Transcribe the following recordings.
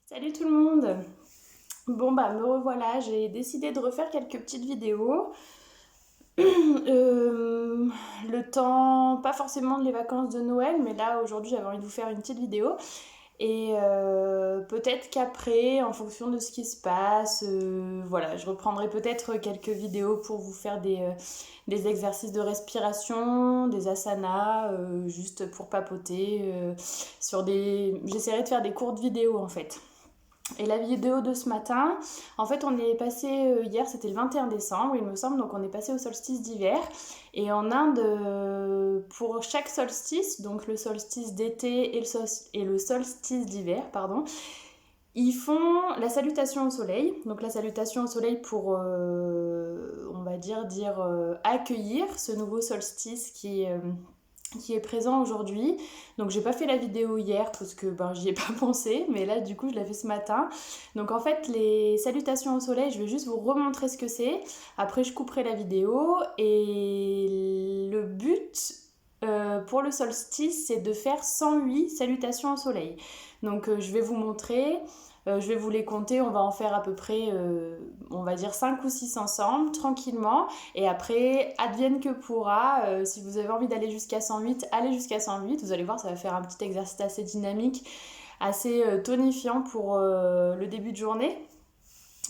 Salut tout le monde! Bon bah me revoilà, j'ai décidé de refaire quelques petites vidéos. Euh, le temps, pas forcément de les vacances de Noël, mais là aujourd'hui j'avais envie de vous faire une petite vidéo. Et peut-être qu'après, en fonction de ce qui se passe, voilà, je reprendrai peut-être quelques vidéos pour vous faire des exercices de respiration, des asanas, juste pour papoter. J'essaierai de faire des courtes vidéos en fait. Et la vidéo de ce matin, en fait on est passé hier, c'était le 21 décembre il me semble, donc on est passé au solstice d'hiver. Et en Inde, pour chaque solstice, donc le solstice d'été et le solstice d'hiver, pardon, ils font la salutation au soleil. Donc la salutation au soleil pour, on va dire accueillir ce nouveau solstice qui est présent aujourd'hui. Donc j'ai pas fait la vidéo hier parce que j'y ai pas pensé, mais là du coup je l'ai fait ce matin. Donc en fait les salutations au soleil, je vais juste vous remontrer ce que c'est. Après je couperai la vidéo et le but pour le solstice c'est de faire 108 salutations au soleil. Donc je vais vous montrer. Je vais vous les compter, on va en faire à peu près, on va dire 5 ou 6 ensemble, tranquillement. Et après, advienne que pourra, si vous avez envie d'aller jusqu'à 108, allez jusqu'à 108. Vous allez voir, ça va faire un petit exercice assez dynamique, assez tonifiant pour le début de journée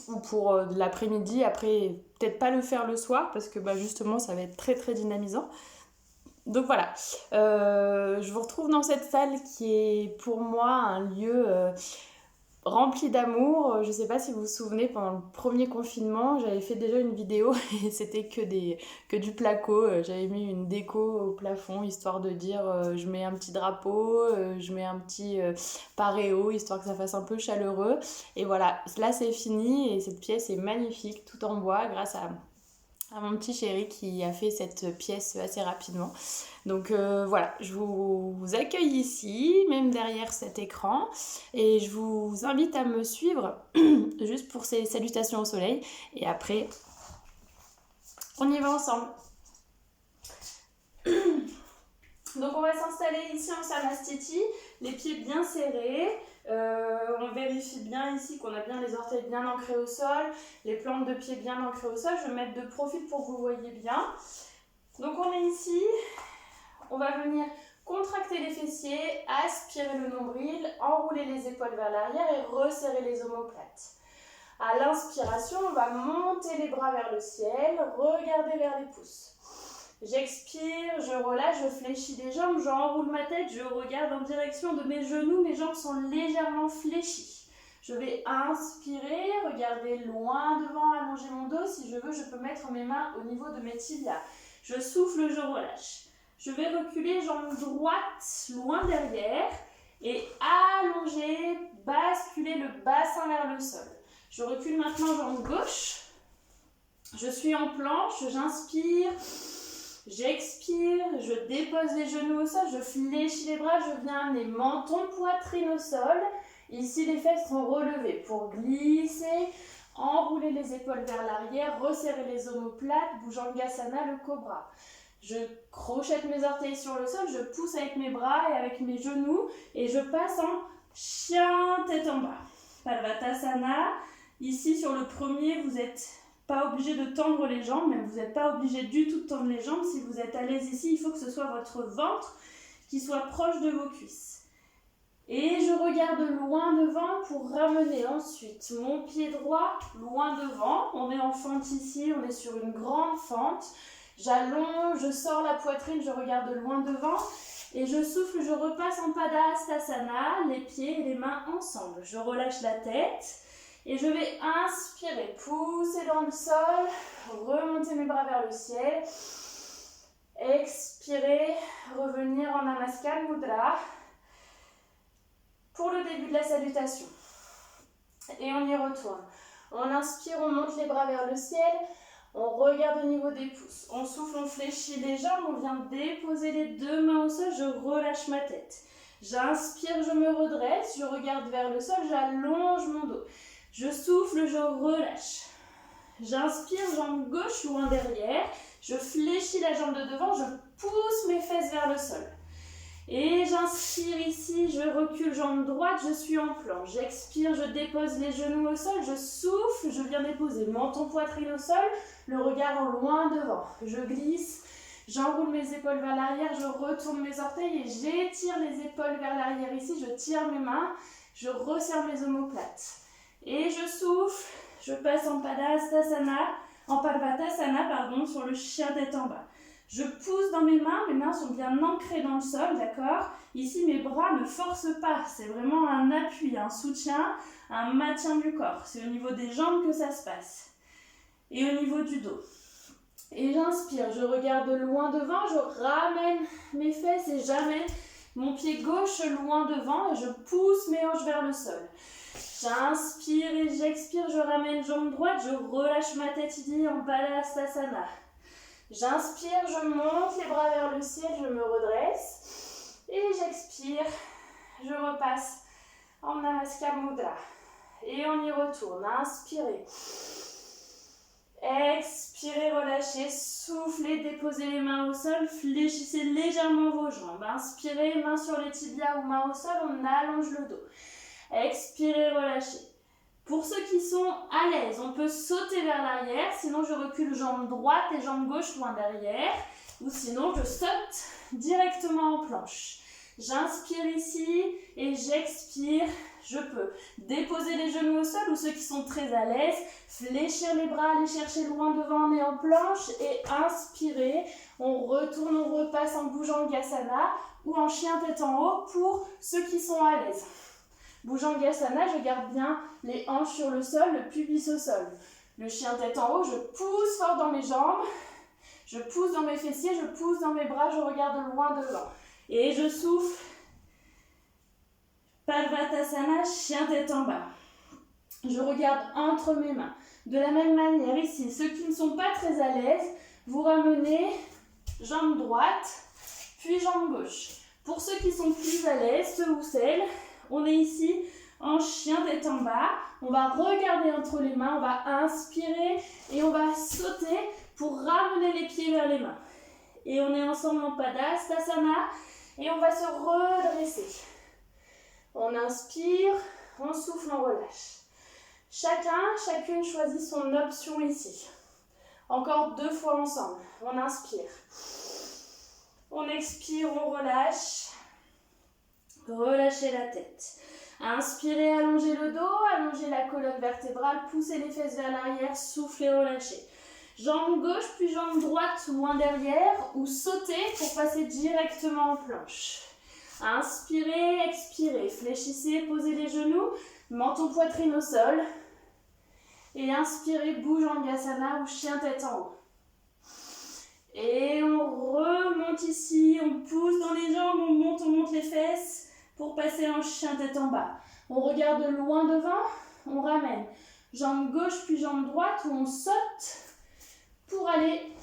ou pour l'après-midi. Après, peut-être pas le faire le soir parce que justement, ça va être très très dynamisant. Donc voilà, je vous retrouve dans cette salle qui est pour moi un lieu rempli d'amour. Je sais pas si vous vous souvenez, pendant le premier confinement, j'avais fait déjà une vidéo et c'était que du placo. J'avais mis une déco au plafond histoire de dire je mets un petit drapeau, je mets un petit paréo histoire que ça fasse un peu chaleureux. Et voilà, là c'est fini et cette pièce est magnifique, tout en bois, grâce à mon petit chéri qui a fait cette pièce assez rapidement. Donc voilà, je vous accueille ici, même derrière cet écran, et je vous invite à me suivre juste pour ces salutations au soleil. Et après, on y va ensemble. Donc on va s'installer ici en Samastiti, les pieds bien serrés. On vérifie bien ici qu'on a bien les orteils bien ancrés au sol, les plantes de pieds bien ancrées au sol. Je vais mettre de profil pour que vous voyez bien. Donc on est ici, on va venir contracter les fessiers, aspirer le nombril, enrouler les épaules vers l'arrière et resserrer les omoplates. À l'inspiration, on va monter les bras vers le ciel, regarder vers les pouces. J'expire, je relâche, je fléchis les jambes, j'enroule ma tête, je regarde en direction de mes genoux, mes jambes sont légèrement fléchies. Je vais inspirer, regarder loin devant, allonger mon dos. Si je veux, je peux mettre mes mains au niveau de mes tibias. Je souffle, je relâche. Je vais reculer, jambe droite loin derrière et allonger, basculer le bassin vers le sol. Je recule maintenant, jambe gauche. Je suis en planche, j'inspire, j'expire, je dépose les genoux au sol, je fléchis les bras, je viens amener menton, poitrine au sol. Ici, les fesses sont relevées pour glisser, enrouler les épaules vers l'arrière, resserrer les omoplates, Bhujangasana, le cobra. Je crochette mes orteils sur le sol, je pousse avec mes bras et avec mes genoux et je passe en chien tête en bas. Palvatasana. Ici, sur le premier, vous n'êtes pas obligé de tendre les jambes, mais vous n'êtes pas obligé du tout de tendre les jambes. Si vous êtes à l'aise ici, il faut que ce soit votre ventre qui soit proche de vos cuisses. Et je regarde loin devant pour ramener ensuite mon pied droit loin devant. On est en fente ici, on est sur une grande fente. J'allonge, je sors la poitrine, je regarde loin devant et je souffle, je repasse en Padahastasana, les pieds et les mains ensemble. Je relâche la tête et je vais inspirer, pousser dans le sol, remonter mes bras vers le ciel. Expirer, revenir en Namaskar Mudra pour le début de la salutation. Et on y retourne. On inspire, on monte les bras vers le ciel. On regarde au niveau des pouces. On souffle, on fléchit les jambes. On vient déposer les deux mains au sol. Je relâche ma tête. J'inspire, je me redresse. Je regarde vers le sol. J'allonge mon dos. Je souffle, je relâche. J'inspire, jambe gauche loin derrière. Je fléchis la jambe de devant. Je pousse mes fesses vers le sol. Et j'inspire ici, je recule jambe droite, je suis en planche. J'expire, je dépose les genoux au sol, je souffle, je viens déposer menton poitrine au sol, le regard en loin devant. Je glisse, j'enroule mes épaules vers l'arrière, je retourne mes orteils et j'étire les épaules vers l'arrière ici, je tire mes mains, je resserre mes omoplates. Et je souffle, je passe en Parvatasana, sur le chien tête en bas. Je pousse dans mes mains sont bien ancrées dans le sol, d'accord? Ici, mes bras ne forcent pas, c'est vraiment un appui, un soutien, un maintien du corps. C'est au niveau des jambes que ça se passe. Et au niveau du dos. Et j'inspire, je regarde loin devant, je ramène mes fesses et j'amène mon pied gauche loin devant et je pousse mes hanches vers le sol. J'inspire et j'expire, je ramène jambe droite, je relâche ma tête ici en Balastasana. J'inspire, je monte les bras vers le ciel, je me redresse. Et j'expire, je repasse en Namaskar Mudra. Et on y retourne. Inspirez. Expirez, relâchez, soufflez, déposez les mains au sol, fléchissez légèrement vos jambes. Inspirez, main sur les tibias ou main au sol, on allonge le dos. Expirez, relâchez. Pour ceux qui sont à l'aise, on peut sauter vers l'arrière, sinon je recule jambe droite et jambe gauche loin derrière, ou sinon je saute directement en planche. J'inspire ici et j'expire. Je peux déposer les genoux au sol, ou ceux qui sont très à l'aise, fléchir les bras, aller chercher loin devant, on est en planche, et inspirer. On retourne, on repasse en Bhujangasana ou en chien tête en haut pour ceux qui sont à l'aise. Bhujangasana, je garde bien les hanches sur le sol, le pubis au sol. Le chien tête en haut, je pousse fort dans mes jambes, je pousse dans mes fessiers, je pousse dans mes bras, je regarde loin devant. Et je souffle. Parvatasana, chien tête en bas. Je regarde entre mes mains. De la même manière ici, ceux qui ne sont pas très à l'aise, vous ramenez jambe droite, puis jambe gauche. Pour ceux qui sont plus à l'aise, ceux ou celles, on est ici en chien tête en bas. On va regarder entre les mains, on va inspirer et on va sauter pour ramener les pieds vers les mains. Et on est ensemble en Padastasana et on va se redresser. On inspire, on souffle, on relâche. Chacune choisit son option ici. Encore 2 fois ensemble. On inspire. On expire, on relâche. Relâchez la tête. Inspirez, allongez le dos, allongez la colonne vertébrale, poussez les fesses vers l'arrière, soufflez, relâchez. Jambe gauche puis jambe droite loin derrière ou sautez pour passer directement en planche. Inspirez, expirez, fléchissez, posez les genoux, menton poitrine au sol. Et inspirez, Bhujangasana ou chien tête en haut. Et on remonte ici, on pousse dans les jambes, on monte les fesses pour passer en chien tête en bas. On regarde loin devant, on ramène jambe gauche puis jambe droite où on saute pour aller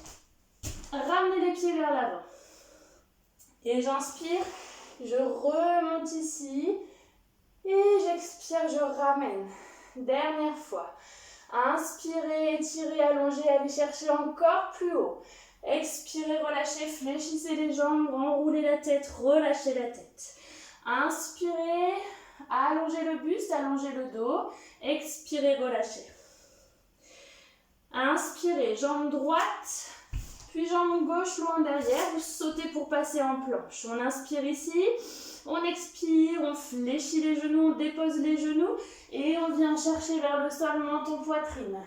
ramener les pieds vers l'avant. Et j'inspire, je remonte ici et j'expire, je ramène. Dernière fois. Inspirez, étirez, allongez, allez chercher encore plus haut. Expirez, relâchez, fléchissez les jambes, enroulez la tête, relâchez la tête. Inspirez, allongez le buste, allongez le dos. Expirez, relâchez. Inspirez, jambe droite, puis jambe gauche loin derrière. Vous sautez pour passer en planche. On inspire ici, on expire, on fléchit les genoux, on dépose les genoux et on vient chercher vers le sol, menton, poitrine.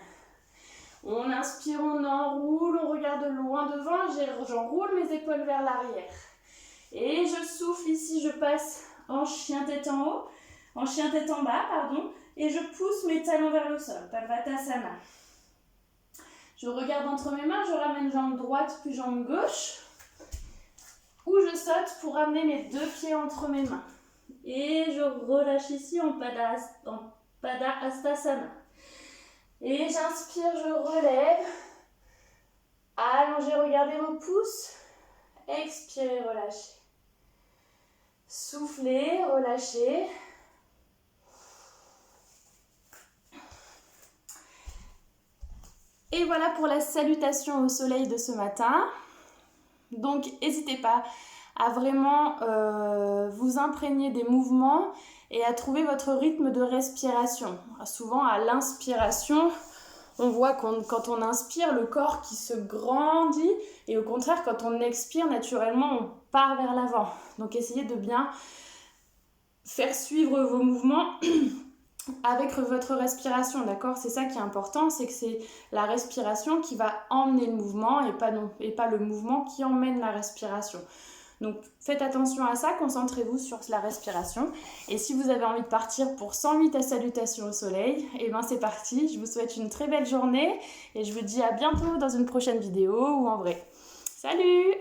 On inspire, on enroule, on regarde loin devant, j'enroule mes épaules vers l'arrière. Et je souffle ici, je passe en chien tête en haut, en chien tête en bas, et je pousse mes talons vers le sol, Parvatasana. Je regarde entre mes mains, je ramène jambe droite puis jambe gauche, ou je saute pour ramener mes 2 pieds entre mes mains. Et je relâche ici en Padastasana. Et j'inspire, je relève. Allongez, regardez vos pouces. Expirez, relâchez. Soufflez, relâchez. Et voilà pour la salutation au soleil de ce matin. Donc n'hésitez pas à vraiment vous imprégner des mouvements et à trouver votre rythme de respiration. Souvent à l'inspiration, on voit quand on inspire, le corps qui se grandit, et au contraire, quand on expire, naturellement, on part vers l'avant. Donc essayez de bien faire suivre vos mouvements avec votre respiration, d'accord? C'est ça qui est important, c'est que c'est la respiration qui va emmener le mouvement et pas le mouvement qui emmène la respiration. Donc faites attention à ça, concentrez-vous sur la respiration. Et si vous avez envie de partir pour 108 à salutations au soleil, et ben c'est parti. Je vous souhaite une très belle journée et je vous dis à bientôt dans une prochaine vidéo ou en vrai. Salut!